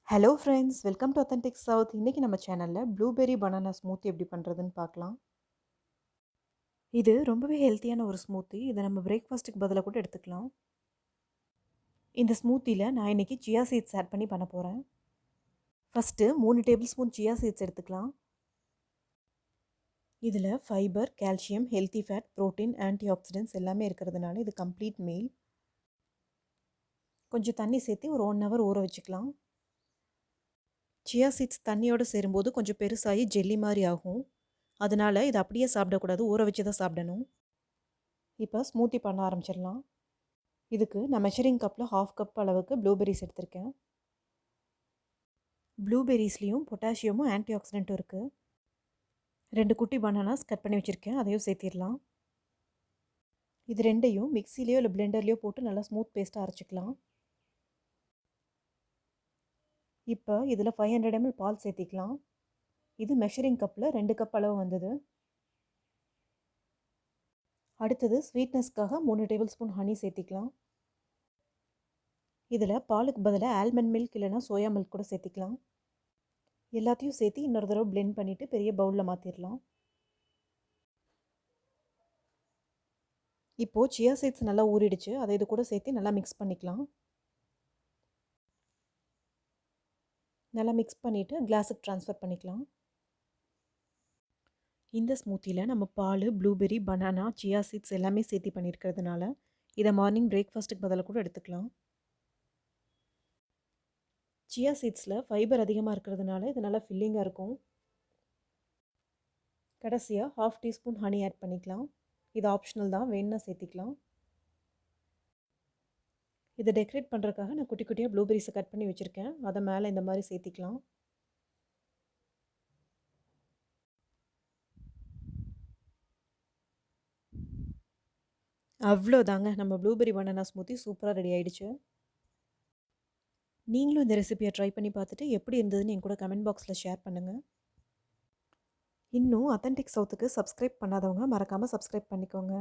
Hello friends, welcome to authentic south. இன்றைக்கி நம்ம சேனலில் ப்ளூபெர்ரி பனானா ஸ்மூத்தி எப்படி பண்ணுறதுன்னு பார்க்கலாம். இது ரொம்பவே ஹெல்த்தியான ஒரு ஸ்மூத்தி. இதை நம்ம பிரேக்ஃபாஸ்ட்டுக்கு பதிலாக கூட எடுத்துக்கலாம். இந்த ஸ்மூத்தியில் நான் இன்றைக்கி சியா சீட்ஸ் ஆட் பண்ணி பண்ண போகிறேன். First 3 tablespoon chia seeds எடுத்துக்கலாம். இதில் fibre, calcium, healthy fat, protein, antioxidants எல்லாமே இருக்கிறதுனால இது கம்ப்ளீட் மீல். கொஞ்சம் தண்ணி சேர்த்து ஒரு 1 ஹவர் ஊற வச்சுக்கலாம். சியா சீட்ஸ் தண்ணியோடு சேரும்போது கொஞ்சம் பெருசாகி ஜெல்லி மாதிரி ஆகும். அதனால் இதை அப்படியே சாப்பிடக்கூடாது, ஊற வச்சு தான் சாப்பிடணும். இப்போ ஸ்மூத்தி பண்ண ஆரம்பிச்சிடலாம். இதுக்கு நான் மெஷரிங் கப்பில் 1/2 கப் அளவுக்கு ப்ளூபெர்ரிஸ் எடுத்திருக்கேன். ப்ளூபெர்ரிஸ்லேயும் பொட்டாசியமும் ஆன்டி ஆக்சிடென்ட்டும் இருக்குது. 2 குட்டி பனானாஸ் கட் பண்ணி வச்சுருக்கேன், அதையும் சேர்த்திடலாம். இது ரெண்டையும் மிக்சிலேயோ இல்லை பிளெண்டர்லேயோ போட்டு நல்லா ஸ்மூத் பேஸ்ட்டாக அரைச்சிக்கலாம். இப்போ இதில் 500 ml பால் சேர்த்திக்கலாம். இது மெஷரிங் கப்பில் 2 கப் அளவு வந்தது. அடுத்தது ஸ்வீட்னஸ்க்காக 3 டேபிள் ஸ்பூன் ஹனி சேர்த்திக்கலாம். இதில் பாலுக்கு பதிலாக ஆல்மண்ட் மில்க் இல்லைனா சோயா மில்க் கூட சேர்த்திக்கலாம். எல்லாத்தையும் சேர்த்து இன்னொரு தடவை பிளெண்ட் பண்ணிவிட்டு பெரிய பவுலில் மாற்றிடலாம். இப்போது சியா சீட்ஸ் நல்லா ஊறிடுச்சு, அதை இது கூட சேர்த்து நல்லா மிக்ஸ் பண்ணிக்கலாம். நல்லா மிக்ஸ் பண்ணிவிட்டு கிளாஸுக்கு ட்ரான்ஸ்ஃபர் பண்ணிக்கலாம். இந்த ஸ்மூத்தியில் நம்ம பால், ப்ளூபெர்ரி, பனானா, சியா சீட்ஸ் எல்லாமே சேர்த்து பண்ணியிருக்கிறதுனால இதை மார்னிங் பிரேக்ஃபாஸ்ட்டுக்கு பதிலாக கூட எடுத்துக்கலாம். சியா சீட்ஸில் ஃபைபர் அதிகமாக இருக்கிறதுனால இது நல்லா ஃபில்லிங்காக இருக்கும். கடைசியாக 1/2 டீஸ்பூன் ஹனி ஆட் பண்ணிக்கலாம். இது ஆப்ஷனல் தான், வேணும்னா சேர்த்திக்கலாம். இதை டெக்கரேட் பண்ணுறதுக்காக நான் குட்டி குட்டியாக ப்ளூபெர்ரிஸை கட் பண்ணி வச்சுருக்கேன், அதை மேலே இந்த மாதிரி சேர்த்திக்கலாம். அவ்வளோதாங்க, நம்ம ப்ளூபெர்ரி பனானா ஸ்மூத்தி சூப்பராக ரெடி ஆகிடுச்சு. நீங்களும் இந்த ரெசிபியை ட்ரை பண்ணி பார்த்துட்டு எப்படி இருந்ததுன்னு என் கூட கமெண்ட் பாக்ஸில் ஷேர் பண்ணுங்கள். இன்னும் அத்தன்டிக் சவுத்துக்கு சப்ஸ்கிரைப் பண்ணாதவங்க மறக்காமல் சப்ஸ்கிரைப் பண்ணிக்கோங்க.